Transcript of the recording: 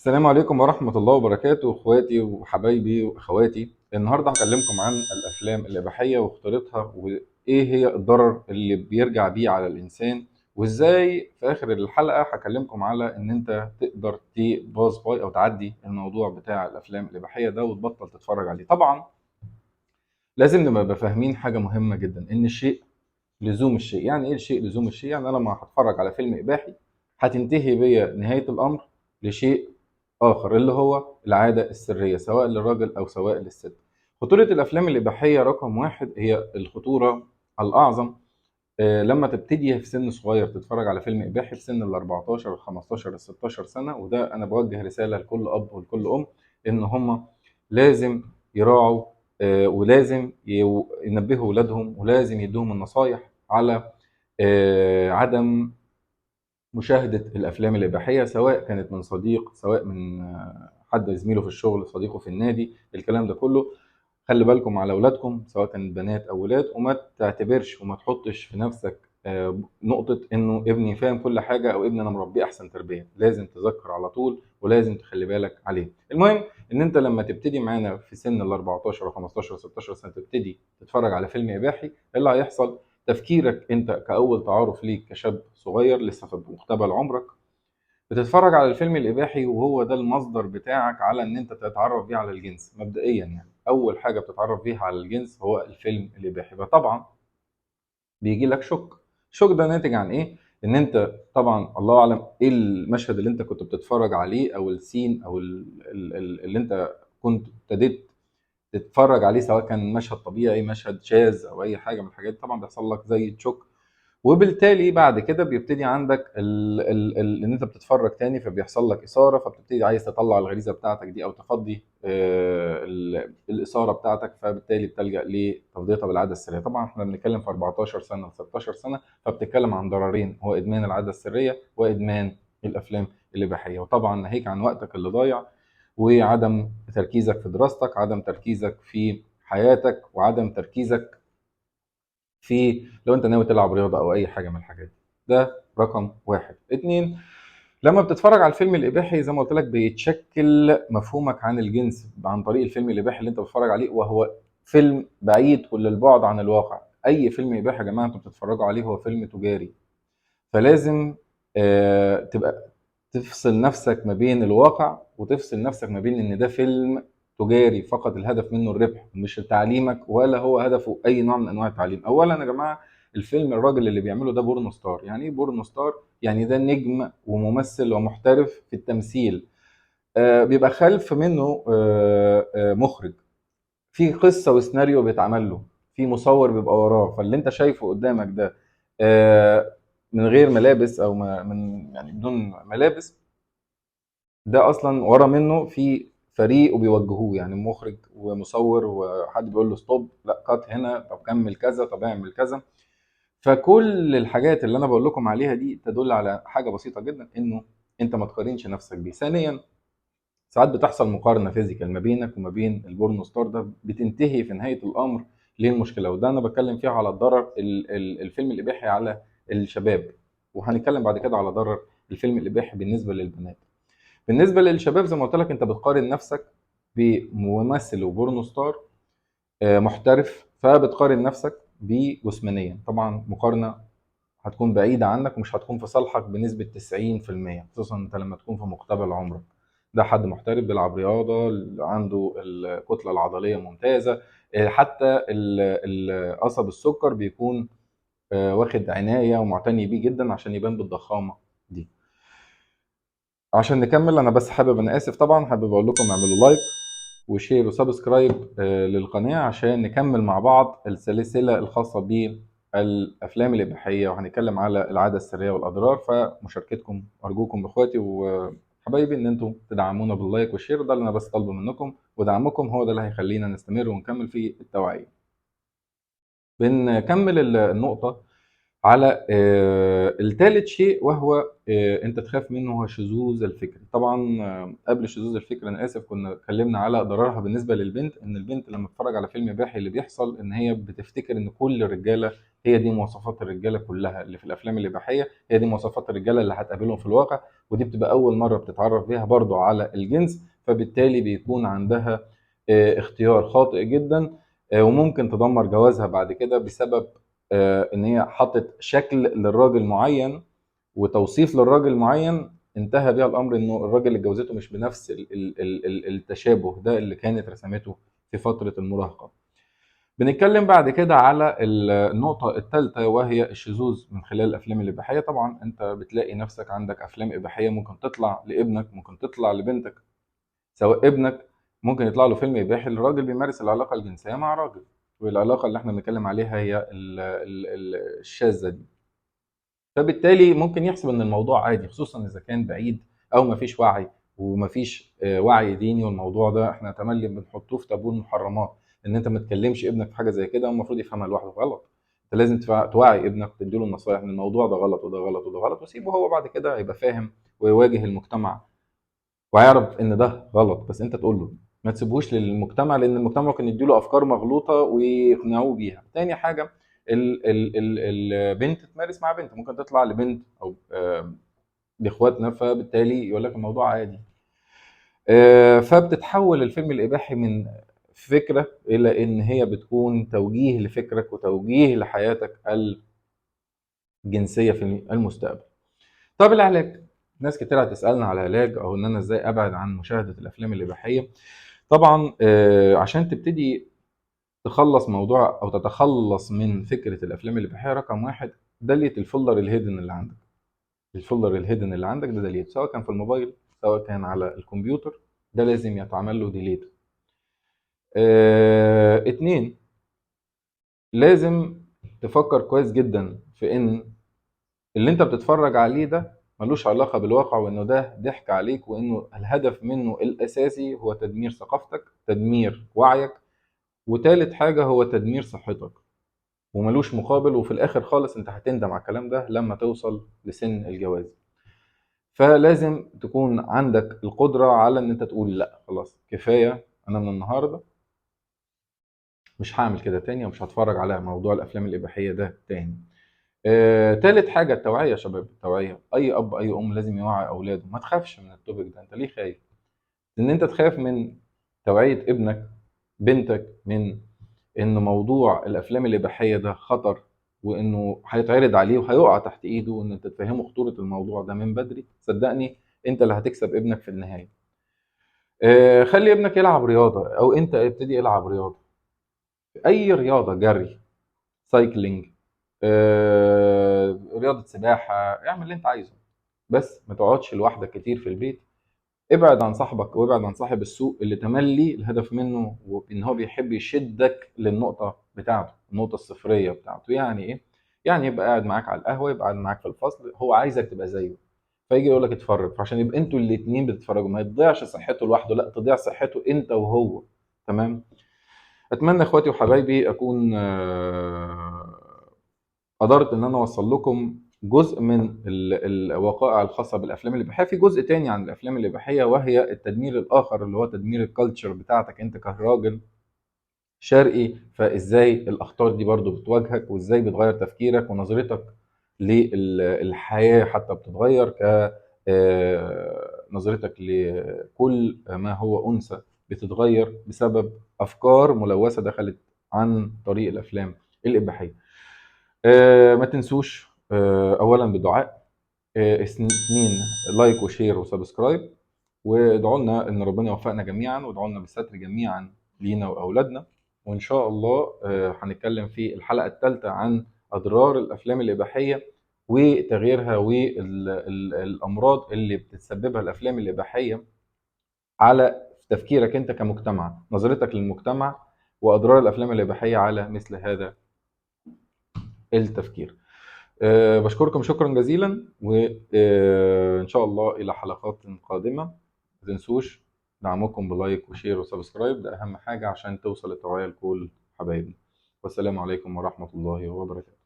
السلام عليكم ورحمة الله وبركاته، اخواتي وحبايبي واخواتي. النهارده هكلمكم عن الافلام الاباحية واختياراتها، وايه هي الضرر اللي بيرجع بيه على الانسان، وازاي في اخر الحلقة هكلمكم على ان انت تقدر تباز باي او تعدي الموضوع بتاع الافلام الاباحية ده وتبطل تتفرج عليه. طبعا لازم نبقى فاهمين حاجة مهمة جدا، ان الشيء لزوم الشيء. يعني ايه الشيء لزوم الشيء؟ يعني انا لما هتفرج على فيلم اباحي هتنتهي بيا نهاية الامر لشيء اخر، اللي هو العادة السرية سواء للراجل او سواء للست. خطورة الافلام الاباحية رقم واحد هي الخطورة الاعظم. لما تبتدي في سن صغير تتفرج على فيلم اباحي في سن ال 14 ال 15 ال 16 سنة، وده انا بوجه رسالة لكل اب ولكل ام ان هم لازم يراعوا، ولازم ينبهوا ولادهم، ولازم يدوهم النصايح على عدم مشاهدة الأفلام الإباحية، سواء كانت من صديق، سواء من حد زميله في الشغل، صديقه في النادي، الكلام ده كله. خلي بالكم على أولادكم سواء كانت بنات أو ولاد، وما تعتبرش وما تحطش في نفسك نقطة إنه ابني فاهم كل حاجة أو ابني أنا مربيه أحسن تربية. لازم تذكر على طول ولازم تخلي بالك عليه. المهم إن أنت لما تبتدي معانا في سن ال 14 و 15 و 16 سنة تبتدي تتفرج على فيلم إباحي، إيه اللي هيحصل؟ تفكيرك انت كأول تعارف ليك كشاب صغير لسه في مقتبل عمرك، بتتفرج على الفيلم الإباحي وهو ده المصدر بتاعك على ان انت تتعرف بيه على الجنس. مبدئيا يعني اول حاجة بتتعرف بيها على الجنس هو الفيلم الإباحي، فطبعا بيجي لك شوك. الشوك ده ناتج عن ايه؟ ان انت طبعا الله اعلم ايه المشهد اللي انت كنت بتتفرج عليه او السين او اللي انت كنت ابتديت تتفرج عليه، سواء كان مشهد طبيعي مشهد شاذ او اي حاجه من الحاجات دي. طبعا بيحصل لك زي تشوك، وبالتالي بعد كده بيبتدي عندك ان انت بتتفرج تاني، فبيحصل لك اثاره، فبتبتدي عايز تطلع الغريزه بتاعتك دي او تفضي الاثاره بتاعتك، فبالتالي بتلجا لتفضيتها بالعاده السريه. طبعا احنا بنتكلم في 14 سنه ل 16 سنه، فبتتكلم عن ضررين، هو ادمان العاده السريه وادمان الافلام الاباحيه. وطبعا ناهيك عن وقتك اللي ضايع، وعدم تركيزك في دراستك، عدم تركيزك في حياتك، وعدم تركيزك في لو انت ناوي تلعب رياضه او اي حاجه من الحاجات دي. ده رقم واحد. اتنين، لما بتتفرج على الفيلم الاباحي زي ما قلت لك بيتشكل مفهومك عن الجنس عن طريق الفيلم الاباحي اللي انت بتتفرج عليه، وهو فيلم بعيد كل البعد عن الواقع. اي فيلم اباحي يا جماعه انتوا بتتفرجوا عليه هو فيلم تجاري، فلازم تبقى تفصل نفسك ما بين الواقع وتفصل نفسك ما بين ان ده فيلم تجاري فقط الهدف منه الربح، مش تعليمك ولا هو هدفه اي نوع من انواع التعليم. اولا يا جماعه الفيلم الراجل اللي بيعمله ده بورنو ستار. يعني ايه بورنو ستار؟ يعني ده نجم وممثل ومحترف في التمثيل. بيبقى خلف منه مخرج، في قصه وسيناريو بيتعمل له، في مصور بيبقى وراه. فاللي انت شايفه قدامك ده من غير ملابس او من يعني بدون ملابس، ده اصلا ورا منه في فريق وبيوجهوه، يعني مخرج ومصور وحد بيقول له ستوب، لا كات هنا، طب كمل كذا، طب اعمل كذا. فكل الحاجات اللي انا بقول لكم عليها دي تدل على حاجه بسيطه جدا، انه انت ما تقارنش نفسك بيه. ثانيا، ساعات بتحصل مقارنه فيزيكال ما بينك وما بين البورن ستار ده، بتنتهي في نهايه الامر للمشكله. وده انا بتكلم فيها على الضرر الفيلم الاباحي على الشباب، وهنتكلم بعد كده على ضرر الفيلم الاباحي بالنسبه للبنات. بالنسبه للشباب زي ما قلت لك انت بتقارن نفسك بممثل وبورنو ستار محترف، فبتقارن نفسك بجسمانيا. طبعا مقارنه هتكون بعيده عنك ومش هتكون في صالحك بنسبه 90%، خصوصا انت لما تكون في مقتبل عمرك. ده حد محترف بيلعب رياضه، عنده الكتله العضليه ممتازه، حتى قصب السكر بيكون واخد عنايه ومعتني بيه جدا عشان يبان بالضخامه دي. عشان نكمل انا بس حابب، انا اسف طبعا، حابب اقول لكم اعملوا لايك وشير وسبسكرايب للقناه عشان نكمل مع بعض السلسله الخاصه بالافلام الاباحيه، وهنتكلم على العاده السريه والاضرار. فمشاركتكم ارجوكم باخواتي وحبايبي ان انتم تدعمونا باللايك والشير، ده اللي انا بس طالبه منكم، ودعمكم هو ده اللي هيخلينا نستمر ونكمل في التوعيه. بنكمل النقطه على الثالث شيء، وهو انت تخاف منه، هو شذوذ الفكر. طبعا قبل شذوذ الفكر انا اسف كنا اتكلمنا على ضررها بالنسبه للبنت، ان البنت لما بتتفرج على فيلم اباحي اللي بيحصل ان هي بتفتكر ان كل الرجاله هي دي مواصفات الرجاله كلها اللي في الافلام الاباحيه، هي دي مواصفات الرجاله اللي هتقابلهم في الواقع، ودي بتبقى اول مره بتتعرف بيها برضو على الجنس، فبالتالي بيكون عندها اختيار خاطئ جدا، وممكن تدمر جوازها بعد كده بسبب ان هي حطت شكل للراجل معين وتوصيف للراجل معين، انتهى بيها الامر انه الراجل اللي اتجوزته مش بنفس التشابه ده اللي كانت رسمته في فتره المراهقه. بنتكلم بعد كده على النقطة الثالثة، وهي الشذوذ من خلال الأفلام الإباحية. طبعا أنت بتلاقي نفسك عندك أفلام إباحية ممكن تطلع لابنك، ممكن تطلع لبنتك. سواء ابنك ممكن يطلع له فيلم إباحي الراجل بيمارس العلاقة الجنسية مع راجل، والعلاقة اللي احنا بنتكلم عليها هي الشاذة دي. فبالتالي ممكن يحسب ان الموضوع عادي، خصوصا اذا كان بعيد او مفيش وعي، ومفيش وعي ديني، والموضوع ده احنا تملي بنحطوه في تابو المحرمات، ان انت ما تكلمش ابنك في حاجه زي كده والمفروض يفهمها لوحده. غلط. انت لازم توعي ابنك وتديله النصائح ان الموضوع ده غلط وده غلط وده غلط، وسيبه هو بعد كده هيبقى فاهم ويواجه المجتمع وهيعرف ان ده غلط. بس انت تقول له، ما تسيبوش للمجتمع، لان المجتمع ممكن يديله افكار مغلوطه ويقنعوه بيها. تاني حاجه، البنت تمارس مع بنت، ممكن تطلع لبنت او لاخواتنا، فبالتالي يقول لك الموضوع عادي. فبتتحول الفيلم الاباحي من فكره الى ان هي بتكون توجيه لفكرك وتوجيه لحياتك الجنسيه في المستقبل. طب العلاج، ناس كتير هتسالنا على علاج او ان انا ازاي ابعد عن مشاهده الافلام الاباحيه. طبعا عشان تبتدي تخلص موضوع او تتخلص من فكره الافلام الاباحيه، رقم واحد دليت الفولدر الهيدن اللي عندك. الفولدر الهيدن اللي عندك ده ديليت، سواء كان في الموبايل سواء كان على الكمبيوتر، ده لازم يتعمل له ديليت. اتنين، لازم تفكر كويس جدا في ان اللي انت بتتفرج عليه ده ملوش علاقة بالواقع، وانه ده ضحك عليك، وانه الهدف منه الاساسي هو تدمير ثقافتك، تدمير وعيك، وتالت حاجة هو تدمير صحتك، وملوش مقابل. وفي الاخر خالص انت هتندم على الكلام ده لما توصل لسن الجواز. فلازم تكون عندك القدرة على ان انت تقول لا خلاص كفاية، انا من النهاردة مش هعمل كده تاني، ومش هتفرج على موضوع الافلام الاباحية ده تاني. تالت حاجة التوعية يا شباب، التوعية. اي اب اي ام لازم يوعي اولاده. ما تخافش من التوبيك ده، انت ليه خايف؟ ان انت تخاف من توعية ابنك بنتك من ان موضوع الافلام الاباحية ده خطر، وانه هيتعرض عليه وهيقع تحت ايده، وان انت تفهمه خطورة الموضوع ده من بدري، صدقني انت اللي هتكسب ابنك في النهاية. خلي ابنك يلعب رياضة، او انت ابتدي العب رياضة، اي رياضة، جري، سايكلينج، رياضة سباحة، اعمل اللي انت عايزه، بس ما تقعدش لوحدك كتير في البيت. ابعد عن صاحبك وابعد عن صاحب السوق اللي تملي الهدف منه ان هو بيحب يشدك للنقطة بتاعته، النقطة الصفرية بتاعته. يعني ايه؟ يعني يبقى قاعد معاك على القهوة، يبقى قاعد معاك في الفصل، هو عايزك تبقى زيه، فيجي يقول لك اتفرج، فعشان يبقى انتوا الاتنين بتتفرجوا، ما يضيعش صحته لوحده، لا تضيع صحته انت وهو. تمام. اتمنى اخواتي وحبايبي اكون قدرت ان انا اوصل لكم جزء من الوقائع الخاصه بالافلام الاباحيه. في جزء تاني عن الافلام الاباحيه، وهي التدمير الاخر اللي هو تدمير الكالتشر بتاعتك انت كراجل شرقي، فازاي الاخطار دي برضو بتواجهك، وازاي بتغير تفكيرك ونظرتك للحياه، حتى بتتغير نظرتك لكل ما هو انثى بتتغير بسبب افكار ملوثه دخلت عن طريق الافلام الاباحيه. ما تنسوش اولا بالدعاء، اتنين لايك وشير وسبسكرايب، وادعوا لنا ان ربنا يوفقنا جميعا، وادعوا لنا بالستر جميعا لينا واولادنا. وان شاء الله هنتكلم في الحلقه الثالثه عن اضرار الافلام الاباحيه وتغييرها والامراض اللي بتسببها الافلام الاباحيه على تفكيرك انت كمجتمع، نظرتك للمجتمع، واضرار الافلام الاباحيه على مثل هذا التفكير. بشكركم شكرا جزيلا، وإن شاء الله إلى حلقات قادمة. ما تنسوش دعمكم بلايك وشير وسبسكرايب، ده أهم حاجة عشان توصل التوعية لكل حبايبنا. والسلام عليكم ورحمة الله وبركاته.